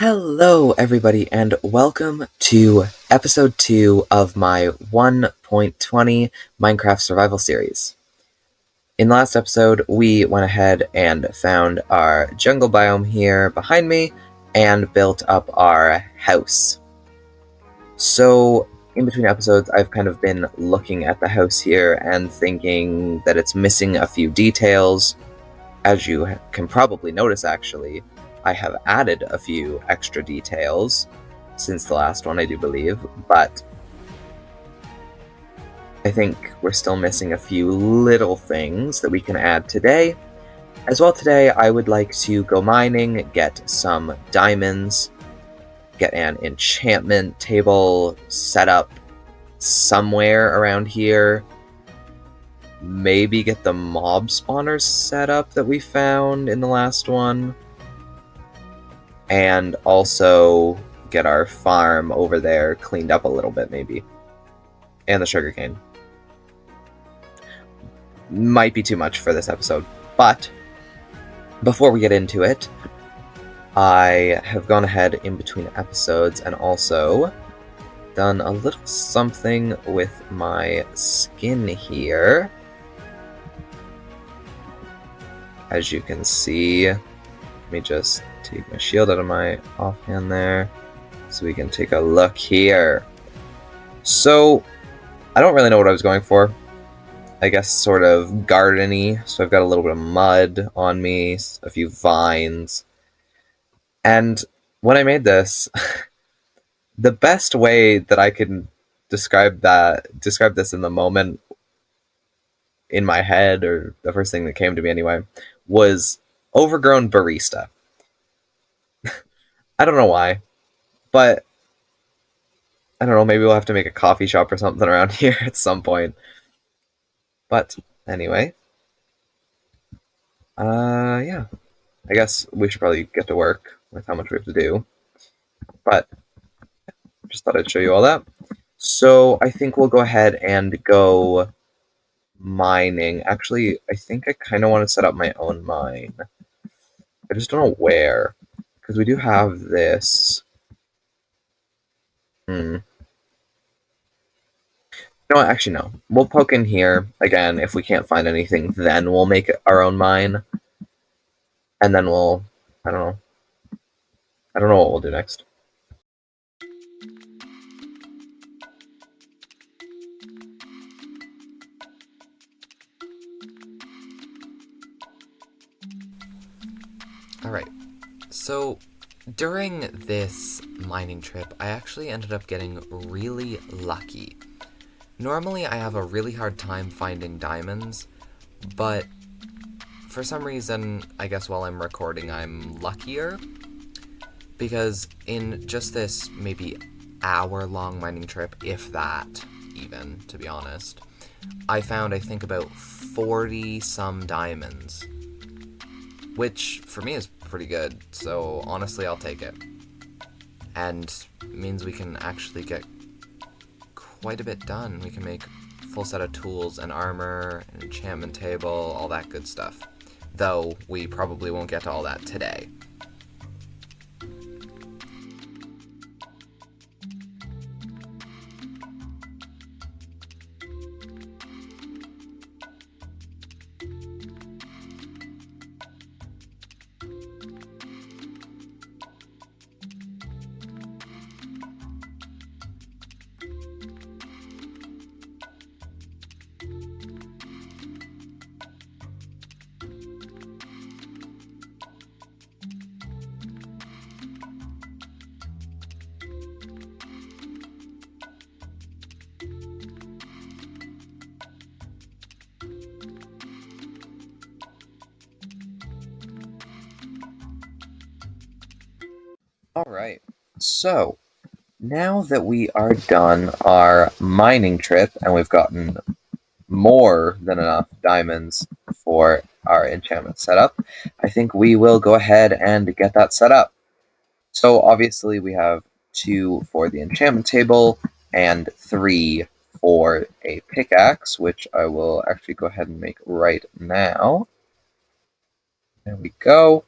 Hello, everybody, and welcome to episode 2 of my 1.20 Minecraft survival series. In the last episode, we went ahead and found our jungle biome here behind me and built up our house. So, in between episodes, I've kind of been looking at the house here and thinking that it's missing a few details. As you can probably notice, actually, I have added a few extra details since the last one, I do believe, but I think we're still missing a few little things that we can add today. As well, today I would like to go mining, get some diamonds, get an enchantment table set up somewhere around here, maybe get the mob spawners set up that we found in the last one, and also get our farm over there cleaned up a little bit, maybe. And the sugarcane. Might be too much for this episode, but before we get into it, I have gone ahead in between episodes and also done a little something with my skin here. As you can see, let me just take my shield out of my offhand there so we can take a look here. So, I don't really know what I was going for. I guess sort of gardeny, so I've got a little bit of mud on me, a few vines. And when I made this, the best way that I can describe this in the moment in my head, or the first thing that came to me anyway, was overgrown barista. I don't know why, but I don't know, maybe we'll have to make a coffee shop or something around here at some point. But anyway, yeah, I guess we should probably get to work with how much we have to do. But just thought I'd show you all that. So I think we'll go ahead and go mining. Actually, I think I kind of want to set up my own mine. I just don't know where, because we do have this. You know what? Actually, no. We'll poke in here again. If we can't find anything, then we'll make our own mine, and then we'll. I don't know. I don't know what we'll do next. Alright, so during this mining trip, I actually ended up getting really lucky. Normally, I have a really hard time finding diamonds, but for some reason, I guess while I'm recording, I'm luckier. Because in just this maybe hour-long mining trip, if that even, to be honest, I found, I think, about 40-some diamonds. Which, for me, is pretty good, so honestly, I'll take it. And means we can actually get quite a bit done. We can make a full set of tools and armor, an enchantment table, all that good stuff. Though, we probably won't get to all that today. Alright, so now that we are done our mining trip and we've gotten more than enough diamonds for our enchantment setup, I think we will go ahead and get that set up. So obviously we have 2 for the enchantment table and 3 for a pickaxe, which I will actually go ahead and make right now. There we go.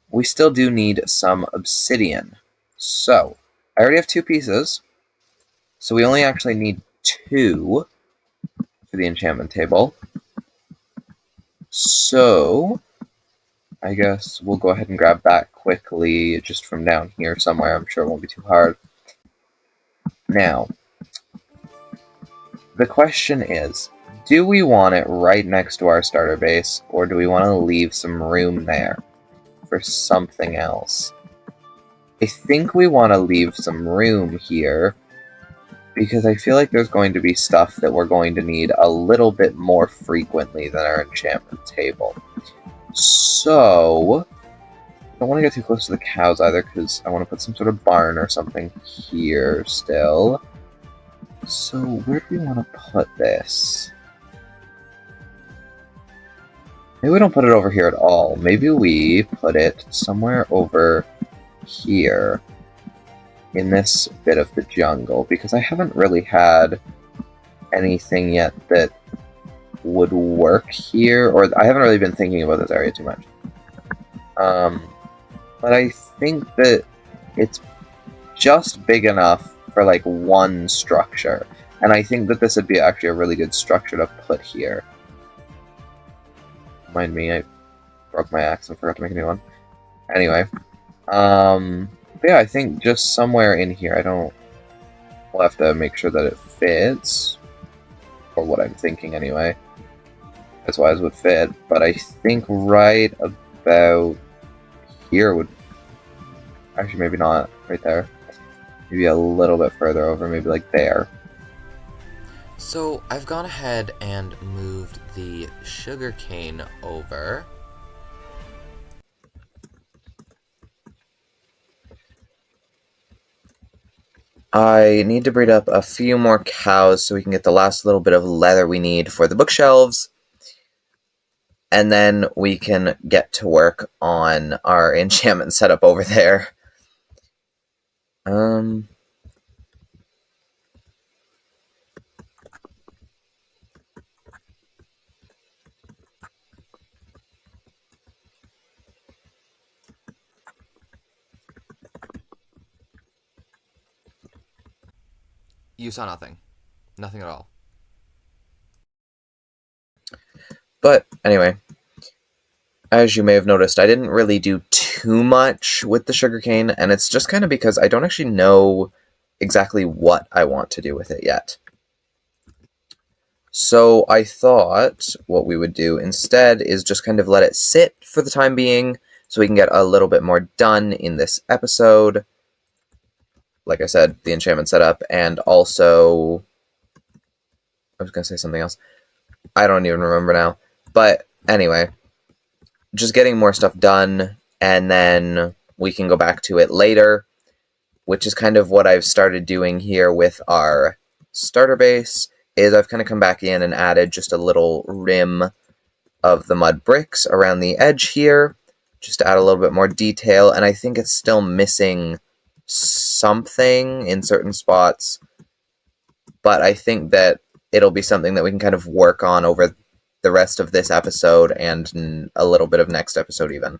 we still do need some obsidian. So, I already have 2 pieces, so we only actually need 2 for the enchantment table. So, I guess we'll go ahead and grab that quickly just from down here somewhere. I'm sure it won't be too hard. Now, the question is, do we want it right next to our starter base, or do we want to leave some room there for something else? I think we want to leave some room here, because I feel like there's going to be stuff that we're going to need a little bit more frequently than our enchantment table. So, I don't want to get too close to the cows either, because I want to put some sort of barn or something here still. So, where do we want to put this? Maybe we don't put it over here at all. Maybe we put it somewhere over here in this bit of the jungle, because I haven't really had anything yet that would work here, or I haven't really been thinking about this area too much. But I think that it's just big enough for like one structure, and I think that this would be actually a really good structure to put here. Mind me, I broke my axe and forgot to make a new one. Anyway, but yeah, I think just somewhere in here. We'll have to make sure that it fits, or what I'm thinking anyway. As wise would fit, but I think right about here would actually, maybe not right there. Maybe a little bit further over, maybe like there. So I've gone ahead and moved the sugarcane over. I need to breed up a few more cows so we can get the last little bit of leather we need for the bookshelves. And then we can get to work on our enchantment setup over there. You saw nothing. Nothing at all. But anyway, as you may have noticed, I didn't really do too much with the sugarcane, and it's just kind of because I don't actually know exactly what I want to do with it yet. So I thought what we would do instead is just kind of let it sit for the time being, so we can get a little bit more done in this episode. Like I said, the enchantment setup, and also I was going to say something else. I don't even remember now. But anyway, just getting more stuff done, and then we can go back to it later, which is kind of what I've started doing here with our starter base, is I've kind of come back in and added just a little rim of the mud bricks around the edge here, just to add a little bit more detail, and I think it's still missing something in certain spots, but I think that it'll be something that we can kind of work on over the rest of this episode and a little bit of next episode even.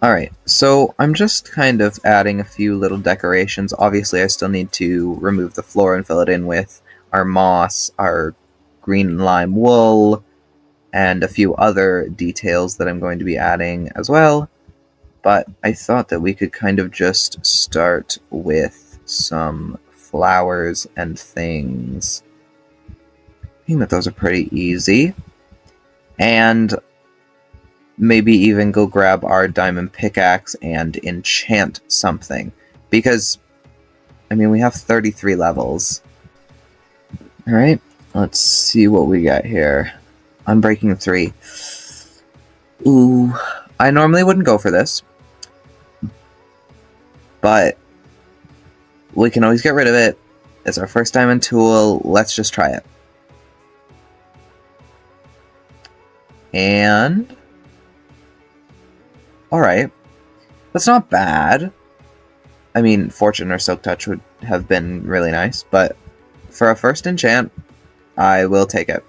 Alright, so I'm just kind of adding a few little decorations. Obviously, I still need to remove the floor and fill it in with our moss, our green lime wool, and a few other details that I'm going to be adding as well. But I thought that we could kind of just start with some flowers and things. I think that those are pretty easy. And maybe even go grab our diamond pickaxe and enchant something. Because, I mean, we have 33 levels. Alright, let's see what we got here. Unbreaking 3. Ooh, I normally wouldn't go for this. But we can always get rid of it. It's our first diamond tool. Let's just try it. And... Alright. That's not bad. I mean, Fortune or Silk Touch would have been really nice, but for a first enchant, I will take it.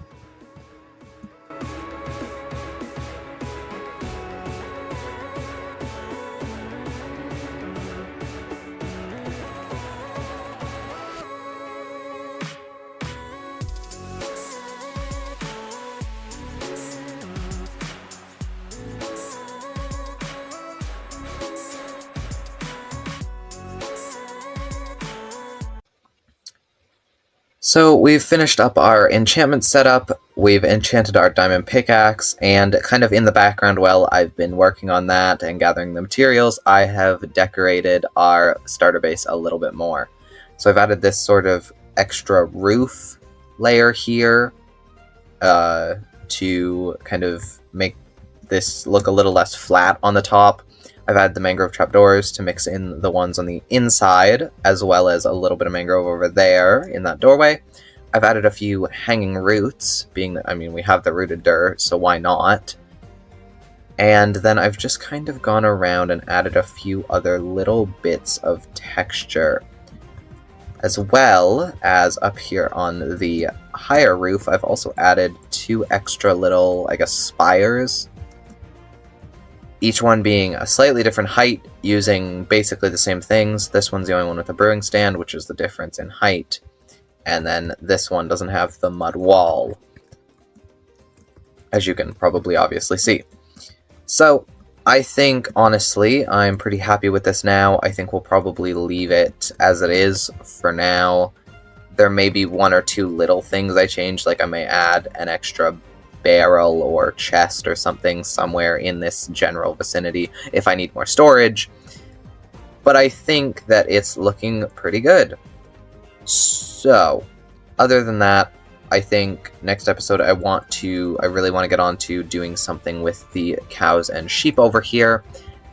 So we've finished up our enchantment setup, we've enchanted our diamond pickaxe, and kind of in the background while I've been working on that and gathering the materials, I have decorated our starter base a little bit more. So I've added this sort of extra roof layer here to kind of make this look a little less flat on the top. I've added the mangrove trapdoors to mix in the ones on the inside, as well as a little bit of mangrove over there in that doorway. I've added a few hanging roots, being that, I mean, we have the rooted dirt, so why not? And then I've just kind of gone around and added a few other little bits of texture. As well as up here on the higher roof, I've also added 2 extra little, I guess, spires, each one being a slightly different height, using basically the same things. This one's the only one with a brewing stand, which is the difference in height. And then this one doesn't have the mud wall, as you can probably obviously see. So, I think, honestly, I'm pretty happy with this now. I think we'll probably leave it as it is for now. There may be 1 or 2 little things I change, like I may add an extra barrel or chest or something somewhere in this general vicinity if I need more storage, but I think that it's looking pretty good. So, other than that, I think next episode I really want to get on to doing something with the cows and sheep over here,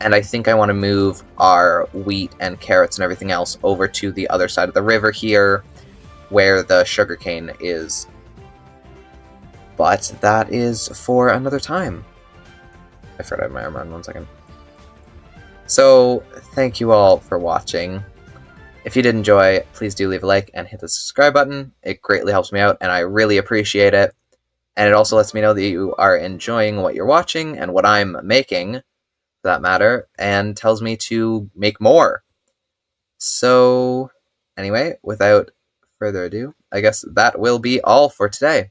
and I think I want to move our wheat and carrots and everything else over to the other side of the river here, where the sugarcane is. But that is for another time. I forgot I have my armor on, 1 second. So, thank you all for watching. If you did enjoy, please do leave a like and hit the subscribe button. It greatly helps me out, and I really appreciate it. And it also lets me know that you are enjoying what you're watching and what I'm making, for that matter, and tells me to make more. So, anyway, without further ado, I guess that will be all for today.